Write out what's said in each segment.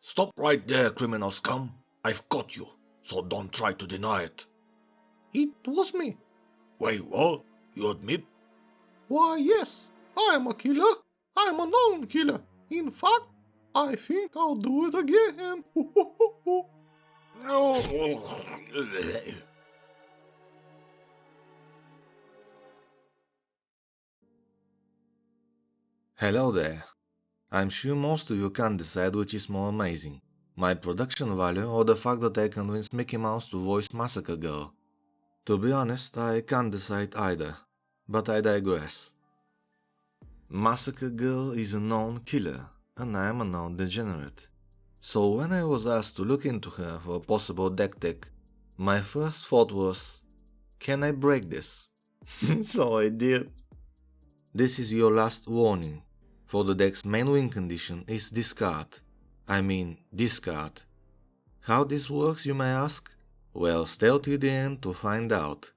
Stop right there, criminal scum. I've caught you, so don't try to deny it. It was me. Wait, what? You admit? Why, yes, I'm a killer. I'm a known killer. In fact, I think I'll do it again. No. Hello there. I'm sure most of you can't decide which is more amazing, my production value or the fact that I convinced Mickey Mouse to voice Massacre Girl. To be honest, I can't decide either, but I digress. Massacre Girl is a known killer, and I am a known degenerate. So when I was asked to look into her for a possible deck tech, my first thought was, can I break this? So I did. This is your last warning, for the deck's main win condition is discard. I mean discard. How this works, you may ask? Well, stay till the end to find out.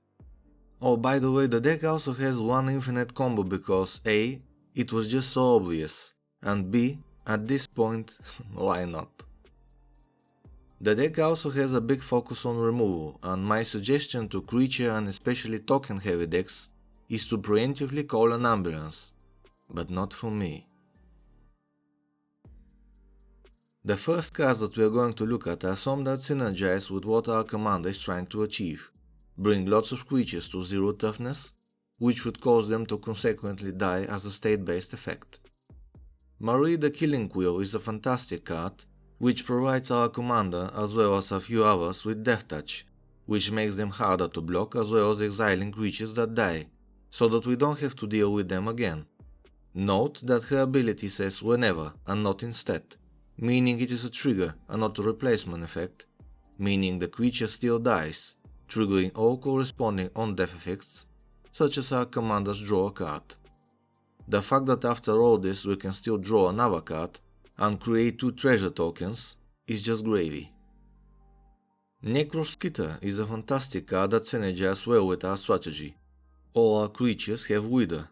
Oh, by the way, the deck also has one infinite combo because A, it was just so obvious, and B, at this point, why not? The deck also has a big focus on removal, and my suggestion to creature and especially token heavy decks is to preemptively call an ambulance, but not for me. The first cards that we are going to look at are some that synergize with what our commander is trying to achieve. Bring lots of creatures to 0 toughness, which would cause them to consequently die as a state-based effect. Marie the Killing Wheel is a fantastic card, which provides our commander as well as a few others with Death Touch, which makes them harder to block as well as exiling creatures that die, so that we don't have to deal with them again. Note that her ability says whenever and not instead, meaning it is a trigger and not a replacement effect, meaning the creature still dies, triggering all corresponding on-death effects, such as our commander's draw a card. The fact that after all this we can still draw another card and create 2 treasure tokens is just gravy. Necroskitter is a fantastic card that synergizes well with our strategy. All our creatures have Wither,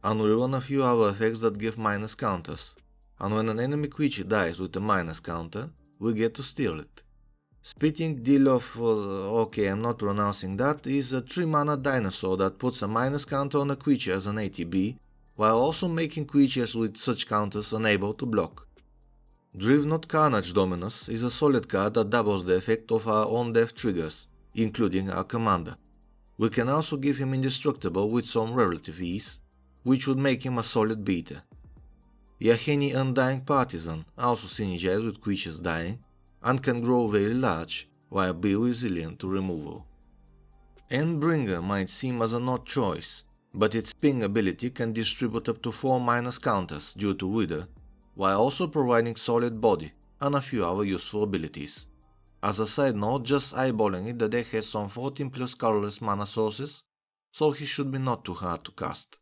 and we run a few other effects that give minus counters, and when an enemy creature dies with a minus counter, we get to steal it. Spitting Deal of, okay, I'm not pronouncing that, is a 3-mana dinosaur that puts a minus counter on a creature as an ATB, while also making creatures with such counters unable to block. Drivnut Carnage Dominus is a solid card that doubles the effect of our on-death triggers, including our commander. We can also give him indestructible with some relative ease, which would make him a solid beater. Yaheni Undying Partisan also synergizes with creatures dying, and can grow very large, while be resilient to removal. Endbringer might seem as an odd choice, but its ping ability can distribute up to 4 minus counters due to Wither, while also providing solid body and a few other useful abilities. As a side note, just eyeballing it, the deck has some 14 plus colorless mana sources, so he should be not too hard to cast.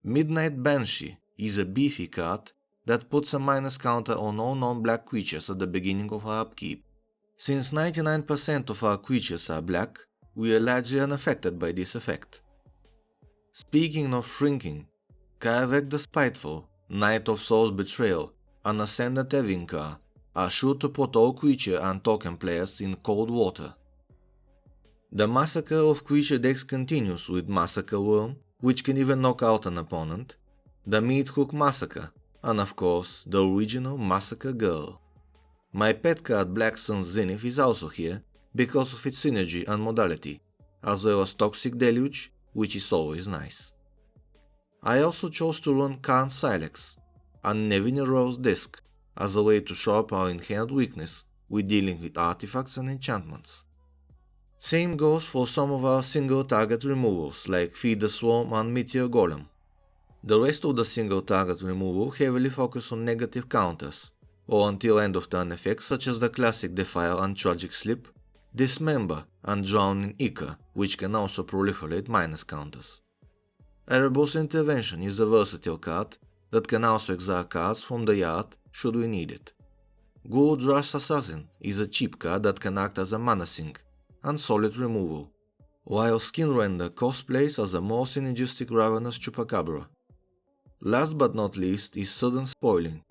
Midnight Banshee is a beefy card that puts a minus counter on all non-black creatures at the beginning of our upkeep. Since 99% of our creatures are black, we are largely unaffected by this effect. Speaking of shrinking, Kaevek the Spiteful, Knight of Soul's Betrayal, and Ascendant Evinkar are sure to put all creature and token players in cold water. The massacre of creature decks continues with Massacre Worm, which can even knock out an opponent, the Meat Hook Massacre, and of course the original Massacre Girl. My pet card Black Sun Zenith is also here because of its synergy and modality, as well as Toxic Deluge, which is always nice. I also chose to run Karn Silex and Nevina Rose Disc as a way to show up our inherent weakness with dealing with artifacts and enchantments. Same goes for some of our single target removals like Feed the Swarm and Meteor Golem. The rest of the single target removal heavily focus on negative counters, or until end of turn effects such as the classic Defile and Tragic Slip, Dismember and Drown in Ica, which can also proliferate minus counters. Erebos Intervention is a versatile card that can also exile cards from the yard should we need it. Gold Rush Assassin is a cheap card that can act as a mana sink and solid removal, while Skinrender cosplays as a more synergistic Ravenous Chupacabra. Last but not least is Sudden Spoiling,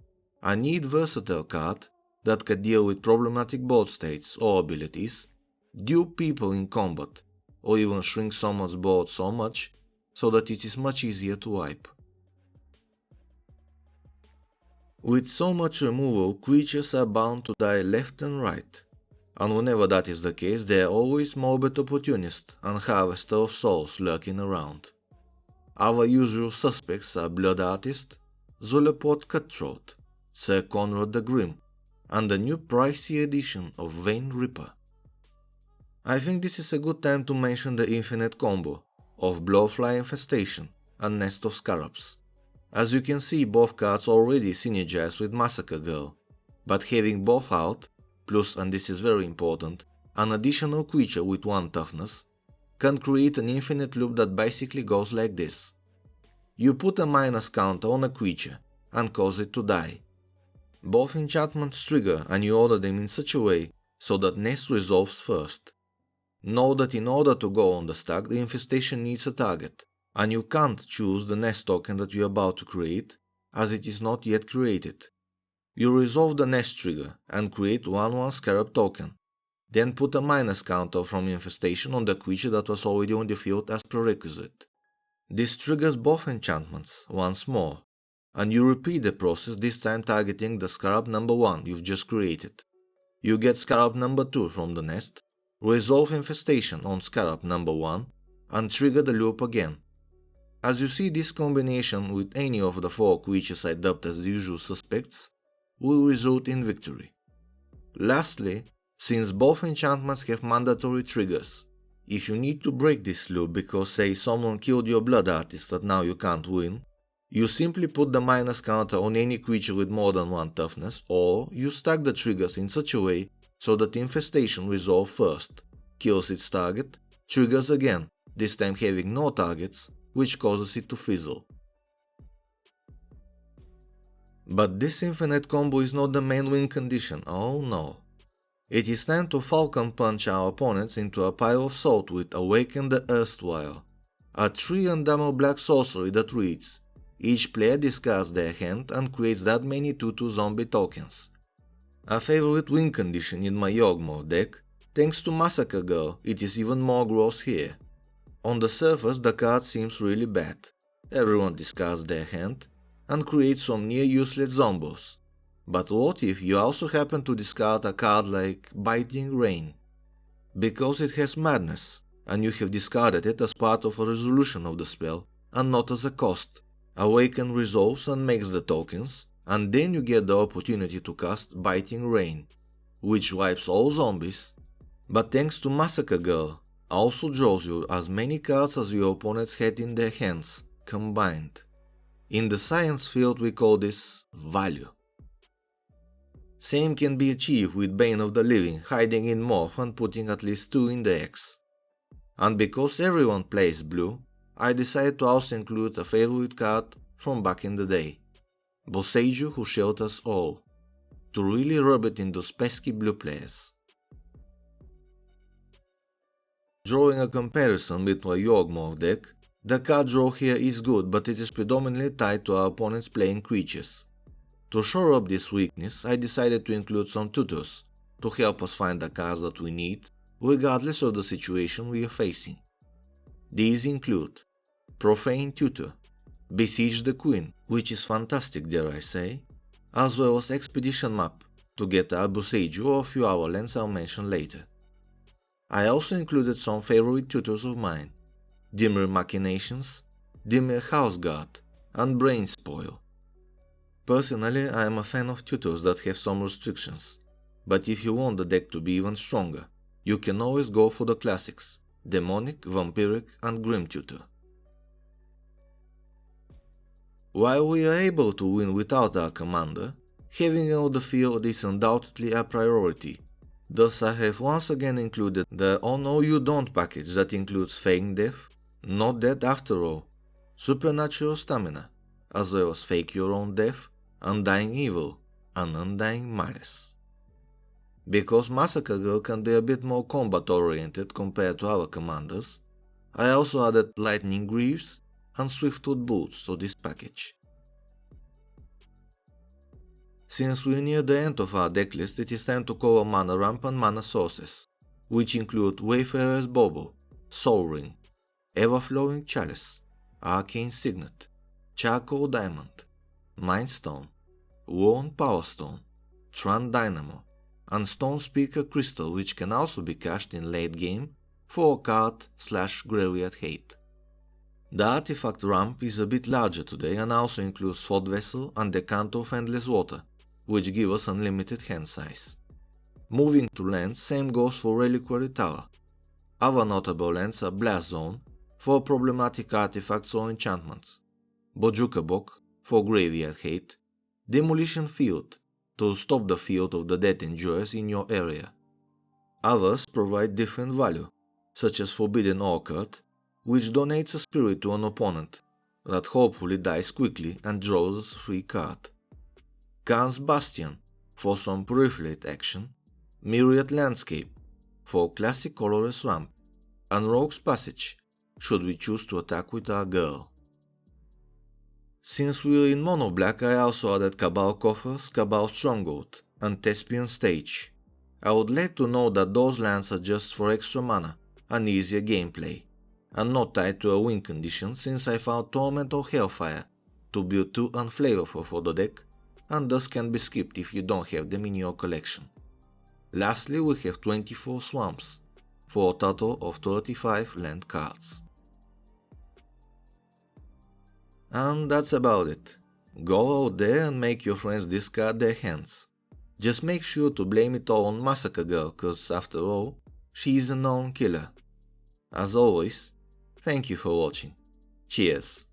a neat versatile card that can deal with problematic board states or abilities, dupe people in combat, or even shrink someone's board so much so that it is much easier to wipe. With so much removal, creatures are bound to die left and right, and whenever that is the case, there are always Morbid Opportunist and Harvester of Souls lurking around. Our usual suspects are Blood Artist, Zulaport Cutthroat, Sir Conrad the Grim, and the new pricey edition of Vein Ripper. I think this is a good time to mention the infinite combo of Blowfly Infestation and Nest of Scarabs. As you can see, both cards already synergize with Massacre Girl, but having both out, plus, and this is very important, an additional creature with 1 toughness, can create an infinite loop that basically goes like this. You put a minus counter on a creature and cause it to die. Both enchantments trigger and you order them in such a way so that Nest resolves first. Know that in order to go on the stack, the infestation needs a target, and you can't choose the Nest token that you are about to create, as it is not yet created. You resolve the Nest trigger and create 1/1 Scarab token, then put a minus counter from infestation on the creature that was already on the field as prerequisite. This triggers both enchantments once more, and you repeat the process, this time targeting the Scarab number 1 you've just created. You get Scarab number 2 from the Nest, resolve infestation on Scarab number 1, and trigger the loop again. As you see, this combination with any of the 4 creatures I dubbed as the usual suspects will result in victory. Lastly, since both enchantments have mandatory triggers, if you need to break this loop because say someone killed your Blood Artist that now you can't win, you simply put the minus counter on any creature with more than 1 toughness, or you stack the triggers in such a way so that infestation resolves first, kills its target, triggers again, this time having no targets, which causes it to fizzle. But this infinite combo is not the main win condition, oh no. It is time to Falcon Punch our opponents into a pile of salt with Awaken the Erstwhile, a 3 black sorcery that reads, each player discards their hand and creates that many 2/2 zombie tokens. A favorite win condition in my Yawgmoth deck, thanks to Massacre Girl it is even more gross here. On the surface the card seems really bad, everyone discards their hand and creates some near useless zombos. But what if you also happen to discard a card like Biting Rain? Because it has madness, and you have discarded it as part of a resolution of the spell, and not as a cost. Awaken resolves and makes the tokens, and then you get the opportunity to cast Biting Rain, which wipes all zombies, but thanks to Massacre Girl, also draws you as many cards as your opponents had in their hands, combined. In the science field we call this value. Same can be achieved with Bane of the Living hiding in Morph and putting at least 2 in the X. And because everyone plays blue, I decided to also include a favorite card from back in the day, Boseiju Who Shelters All, to really rub it in those pesky blue players. Drawing a comparison with my Yawgmoth deck, the card draw here is good, but it is predominantly tied to our opponents playing creatures. To shore up this weakness, I decided to include some tutors to help us find the cards that we need, regardless of the situation we are facing. These include Profane Tutor, Besiege the Queen, which is fantastic dare I say, as well as Expedition Map to get our Boseiju or a few our lands I'll mention later. I also included some favorite tutors of mine, Dimir Machinations, Dimir Houseguard, and Brain Spoil. Personally, I am a fan of tutors that have some restrictions, but if you want the deck to be even stronger, you can always go for the classics, Demonic, Vampiric, and Grim Tutor. While we are able to win without our commander, having on the field is undoubtedly a priority. Thus I have once again included the Oh No You Don't package that includes Fake Death, Not Dead After All, Supernatural Stamina, as well as Fake Your Own Death, Undying Evil, and Undying Malice. Because Massacre Girl can be a bit more combat oriented compared to our commanders, I also added Lightning Greaves and Swiftwood Boots to this package. Since we're near the end of our decklist, it is time to cover mana ramp and mana sources, which include Wayfarer's Bauble, Soul Ring, Everflowing Chalice, Arcane Signet, Charcoal Diamond, Mind Stone, Worn Power Stone, Tran Dynamo, and Stone Speaker Crystal, which can also be cashed in late game for a card/graveyard hate. The artifact ramp is a bit larger today and also includes Thought Vessel and Decanter of Endless Water, which give us unlimited hand size. Moving to lands, same goes for Reliquary Tower. Other notable lands are Blast Zone for problematic artifacts or enchantments, Bojuka Bok for graveyard hate, Demolition Field to stop the Field of the Dead Endurers in your area. Others provide different value, such as Forbidden Orchard, which donates a spirit to an opponent that hopefully dies quickly and draws a free card. Khan's Bastion for some peripherate action, Myriad Landscape for classic colorless ramp, and Rogue's Passage should we choose to attack with our girl. Since we're in mono black, I also added Cabal Coffers, Cabal Stronghold, and Thespian Stage. I would like to know that those lands are just for extra mana and easier gameplay, and not tied to a win condition, since I found Torment or Hellfire to be too unflavorful for the deck and thus can be skipped if you don't have them in your collection. Lastly, we have 24 Swamps for a total of 35 land cards. And that's about it. Go out there and make your friends discard their hands. Just make sure to blame it all on Massacre Girl, cause after all, she's a known killer. As always, thank you for watching. Cheers.